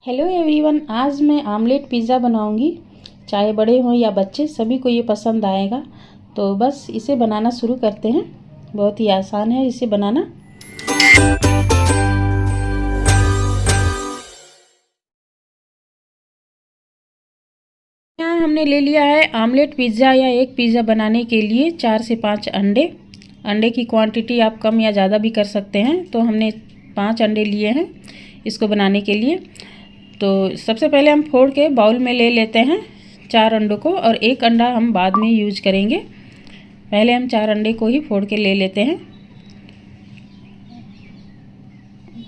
Hello everyone, आज मैं omelette pizza बनाऊंगी। चाहे बड़े हों या बच्चे, सभी को ये पसंद आएगा। तो बस इसे बनाना शुरू करते हैं। बहुत ही आसान है इसे बनाना। यहाँ हमने ले लिया है आमलेट पिज़्ज़ा या एक पिज़्ज़ा बनाने के लिए 4 से 5 अंडे। अंडे की क्वांटिटी आप कम या ज़्यादा भी कर सकते हैं। तो हमने 5 अंडे लिए हैं इसको बनाने के लिए। तो सबसे पहले हम फोड़ के बाउल में ले लेते हैं 4 अंडों को, और एक अंडा हम बाद में यूज करेंगे। पहले हम 4 अंडे को ही फोड़ के ले लेते हैं।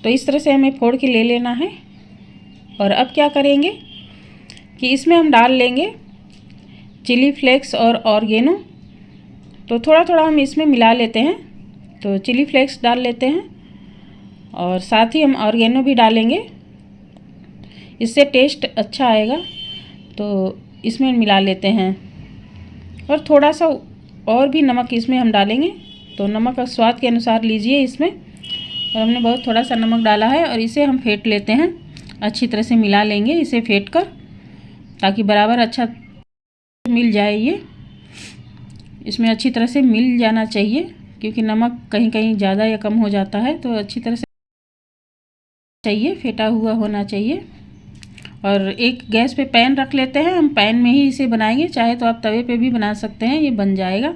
तो इस तरह से हमें फोड़ के ले लेना है। और अब क्या करेंगे कि इसमें हम डाल लेंगे चिली फ्लेक्स और ऑर्गेनो। तो थोड़ा थोड़ा हम इसमें मिला लेते हैं। तो चिली फ्लेक्स डाल लेते हैं और साथ ही हम ऑर्गेनो भी डालेंगे, इससे टेस्ट अच्छा आएगा। तो इसमें मिला लेते हैं और थोड़ा सा और भी नमक इसमें हम डालेंगे। तो नमक का स्वाद के अनुसार लीजिए इसमें। और हमने बहुत थोड़ा सा नमक डाला है और इसे हम फेंट लेते हैं। अच्छी तरह से मिला लेंगे इसे फेंट कर, ताकि बराबर अच्छा मिल जाए। ये इसमें अच्छी तरह से मिल जाना चाहिए, क्योंकि नमक कहीं कहीं ज़्यादा या कम हो जाता है। तो अच्छी तरह से चाहिए, फेंटा हुआ होना चाहिए। और एक गैस पे पैन रख लेते हैं। हम पैन में ही इसे बनाएंगे, चाहे तो आप तवे पे भी बना सकते हैं, ये बन जाएगा।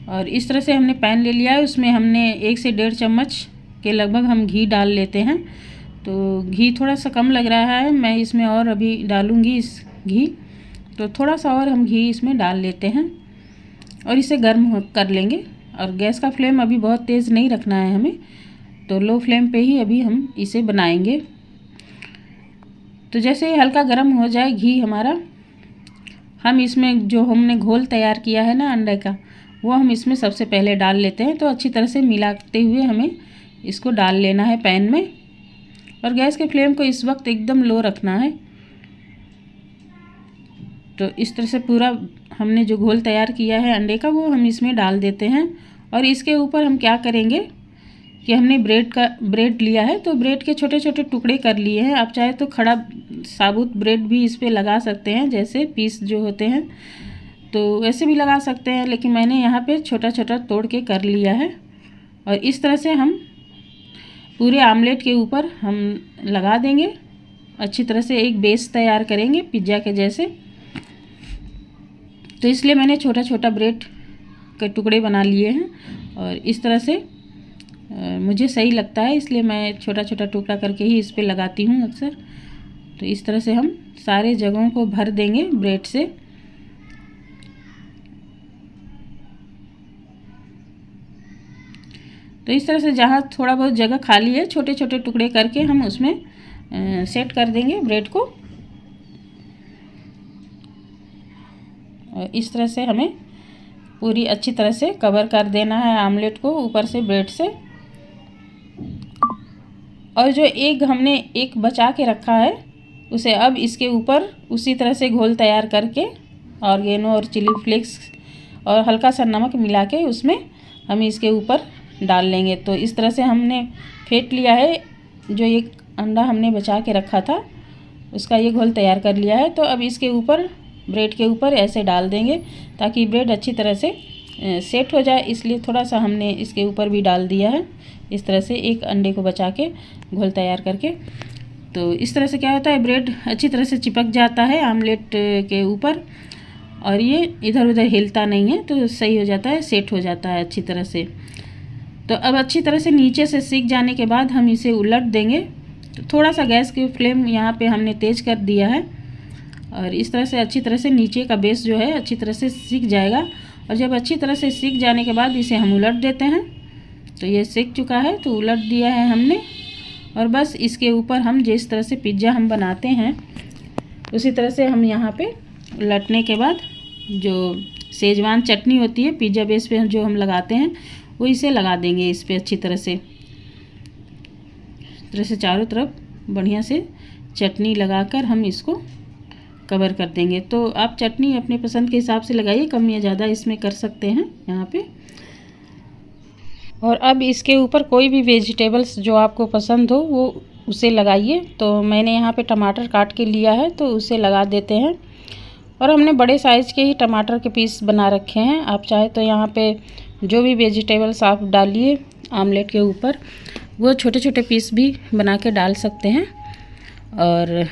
और इस तरह से हमने पैन ले लिया है, उसमें हमने 1 से 1.5 चम्मच के लगभग हम घी डाल लेते हैं। तो घी थोड़ा सा कम लग रहा है, मैं इसमें और अभी डालूँगी इस घी। तो थोड़ा सा और हम घी इसमें डाल लेते हैं और इसे गर्म कर लेंगे। और गैस का फ्लेम अभी बहुत तेज़ नहीं रखना है हमें, तो लो फ्लेम पे ही अभी हम इसे बनाएंगे। तो जैसे ही हल्का गर्म हो जाए घी हमारा, हम इसमें जो हमने घोल तैयार किया है ना अंडे का, वो हम इसमें सबसे पहले डाल लेते हैं। तो अच्छी तरह से मिलाते हुए हमें इसको डाल लेना है पैन में। और गैस के फ्लेम को इस वक्त एकदम लो रखना है। तो इस तरह से पूरा हमने जो घोल तैयार किया है अंडे का, वो हम इसमें डाल देते हैं। और इसके ऊपर हम क्या करेंगे कि हमने ब्रेड लिया है, तो ब्रेड के छोटे छोटे टुकड़े कर लिए हैं। आप चाहे तो खड़ा साबुत ब्रेड भी इस पे लगा सकते हैं, जैसे पीस जो होते हैं तो वैसे भी लगा सकते हैं, लेकिन मैंने यहाँ पे छोटा छोटा तोड़ के कर लिया है। और इस तरह से हम पूरे आमलेट के ऊपर हम लगा देंगे। अच्छी तरह से एक बेस तैयार करेंगे पिज़्ज़ा के जैसे। तो इसलिए मैंने छोटा छोटा ब्रेड के टुकड़े बना लिए हैं, और इस तरह से मुझे सही लगता है, इसलिए मैं छोटा छोटा टुकड़ा करके ही इस पे लगाती हूँ अक्सर। तो इस तरह से हम सारे जगहों को भर देंगे ब्रेड से। तो इस तरह से जहाँ थोड़ा बहुत जगह खाली है, छोटे छोटे टुकड़े करके हम उसमें सेट कर देंगे ब्रेड को। और इस तरह से हमें पूरी अच्छी तरह से कवर कर देना है आमलेट को ऊपर से ब्रेड से। और जो एग हमने एक बचा के रखा है, उसे अब इसके ऊपर उसी तरह से घोल तैयार करके ऑर्गेनो और चिली फ्लेक्स और हल्का सा नमक मिला के उसमें हम इसके ऊपर डाल लेंगे। तो इस तरह से हमने फेंट लिया है। जो एक अंडा हमने बचा के रखा था, उसका ये घोल तैयार कर लिया है। तो अब इसके ऊपर ब्रेड के ऊपर ऐसे डाल देंगे, ताकि ब्रेड अच्छी तरह से सेट हो जाए। इसलिए थोड़ा सा हमने इसके ऊपर भी डाल दिया है, इस तरह से एक अंडे को बचा के घोल तैयार करके। तो इस तरह से क्या होता है, ब्रेड अच्छी तरह से चिपक जाता है आमलेट के ऊपर, और ये इधर उधर हिलता नहीं है। तो सही हो जाता है, सेट हो जाता है अच्छी तरह से। तो अब अच्छी तरह से नीचे से सिक जाने के बाद हम इसे उलट देंगे। तो थोड़ा सा गैस की फ्लेम यहाँ पे हमने तेज़ कर दिया है, और इस तरह से अच्छी तरह से नीचे का बेस जो है अच्छी तरह से सिक जाएगा। और जब अच्छी तरह से सिक जाने के बाद इसे हम उलट देते हैं। तो ये सिक चुका है, तो उलट दिया है हमने। और बस इसके ऊपर हम जिस तरह से पिज़्ज़ा हम बनाते हैं, उसी तरह से हम यहाँ पे उलटने के बाद जो शेजवान चटनी होती है पिज़्ज़ा बेस पे जो हम लगाते हैं, वो इसे लगा देंगे इस पे अच्छी तरह से। इस तरह से चारों तरफ बढ़िया से चटनी लगाकर हम इसको कवर कर देंगे। तो आप चटनी अपने पसंद के हिसाब से लगाइए, कम या ज़्यादा इसमें कर सकते हैं यहाँ पे। और अब इसके ऊपर कोई भी वेजिटेबल्स जो आपको पसंद हो वो उसे लगाइए। तो मैंने यहाँ पे टमाटर काट के लिया है, तो उसे लगा देते हैं। और हमने बड़े साइज़ के ही टमाटर के पीस बना रखे हैं। आप चाहे तो यहाँ पे जो भी वेजिटेबल्स आप डालिए आमलेट के ऊपर, वो छोटे छोटे पीस भी बना के डाल सकते हैं। और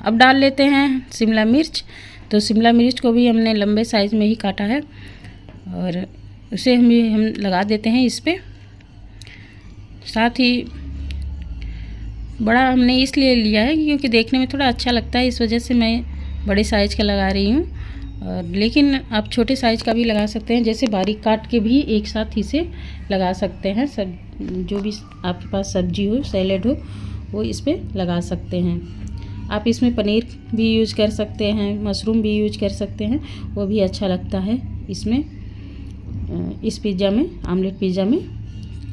अब डाल लेते हैं शिमला मिर्च। तो शिमला मिर्च को भी हमने लंबे साइज़ में ही काटा है और उसे हम लगा देते हैं इस पर। साथ ही बड़ा हमने इसलिए लिया है क्योंकि देखने में थोड़ा अच्छा लगता है, इस वजह से मैं बड़े साइज़ का लगा रही हूँ। और लेकिन आप छोटे साइज़ का भी लगा सकते हैं, जैसे बारीक काट के भी एक साथ इसे लगा सकते हैं। सब जो भी आपके पास सब्जी हो, सैलेड हो, वो इस पर लगा सकते हैं। आप इसमें पनीर भी यूज कर सकते हैं, मशरूम भी यूज कर सकते हैं, वो भी अच्छा लगता है इसमें, इस पिज़्ज़ा में, आमलेट पिज़्ज़ा में।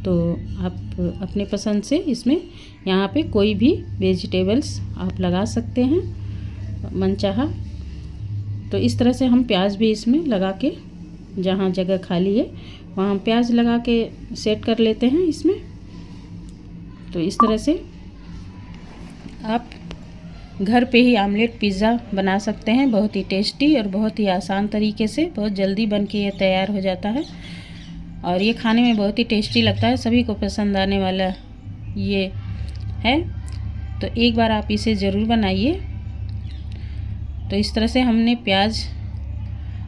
तो आप अपने पसंद से इसमें यहाँ पे कोई भी वेजिटेबल्स आप लगा सकते हैं मनचाहा। तो इस तरह से हम प्याज भी इसमें लगा के, जहाँ जगह खाली है वहाँ प्याज लगा के सेट कर लेते हैं इसमें। तो इस तरह से आप घर पे ही आमलेट पिज़्ज़ा बना सकते हैं, बहुत ही टेस्टी और बहुत ही आसान तरीके से, बहुत जल्दी बन के ये तैयार हो जाता है। और ये खाने में बहुत ही टेस्टी लगता है, सभी को पसंद आने वाला ये है। तो एक बार आप इसे ज़रूर बनाइए। तो इस तरह से हमने प्याज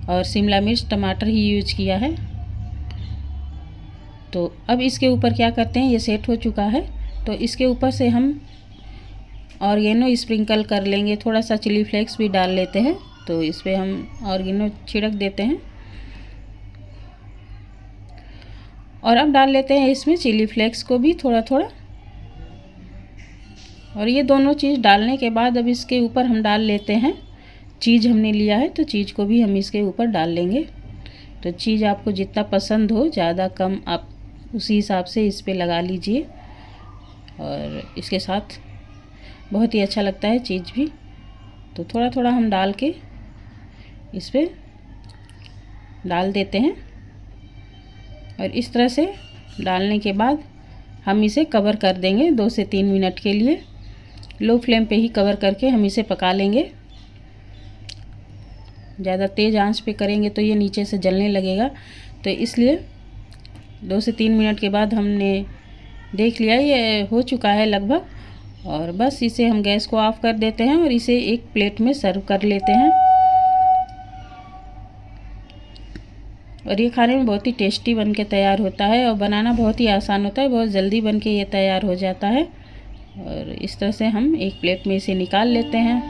और शिमला मिर्च, टमाटर ही यूज किया है। तो अब इसके ऊपर क्या करते हैं, ये सेट हो चुका है, तो इसके ऊपर से हम ऑर्गेनो स्प्रिंकल कर लेंगे, थोड़ा सा चिली फ्लेक्स भी डाल लेते हैं। तो इस पर हम ऑर्गेनो छिड़क देते हैं। और अब डाल लेते हैं इसमें चिली फ्लेक्स को भी थोड़ा थोड़ा। और ये दोनों चीज़ डालने के बाद अब इसके ऊपर हम डाल लेते हैं चीज़, हमने लिया है तो चीज़ को भी हम इसके ऊपर डाल लेंगे। तो चीज़ आपको जितना पसंद हो, ज़्यादा कम, आप उसी हिसाब से इस पे लगा लीजिए। और इसके साथ बहुत ही अच्छा लगता है चीज़ भी। तो थोड़ा थोड़ा हम डाल के इस पे डाल देते हैं। और इस तरह से डालने के बाद हम इसे कवर कर देंगे 2 से 3 मिनट के लिए। लो फ्लेम पे ही कवर करके हम इसे पका लेंगे। ज़्यादा तेज़ आंच पे करेंगे तो ये नीचे से जलने लगेगा। तो इसलिए 2 से 3 मिनट के बाद हमने देख लिया ये हो चुका है लगभग। और बस इसे हम गैस को ऑफ कर देते हैं और इसे एक प्लेट में सर्व कर लेते हैं। और ये खाने में बहुत ही टेस्टी बन के तैयार होता है और बनाना बहुत ही आसान होता है, बहुत जल्दी बन के ये तैयार हो जाता है। और इस तरह से हम एक प्लेट में इसे निकाल लेते हैं।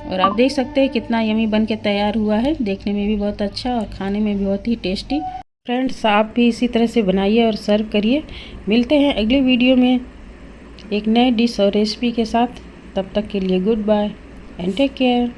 और आप देख सकते हैं कितना यमी बन के तैयार हुआ है, देखने में भी बहुत अच्छा और खाने में भी बहुत ही टेस्टी। फ्रेंड्स, आप भी इसी तरह से बनाइए और सर्व करिए। मिलते हैं अगले वीडियो में एक नए डिश और रेसिपी के साथ। तब तक के लिए goodbye and take care.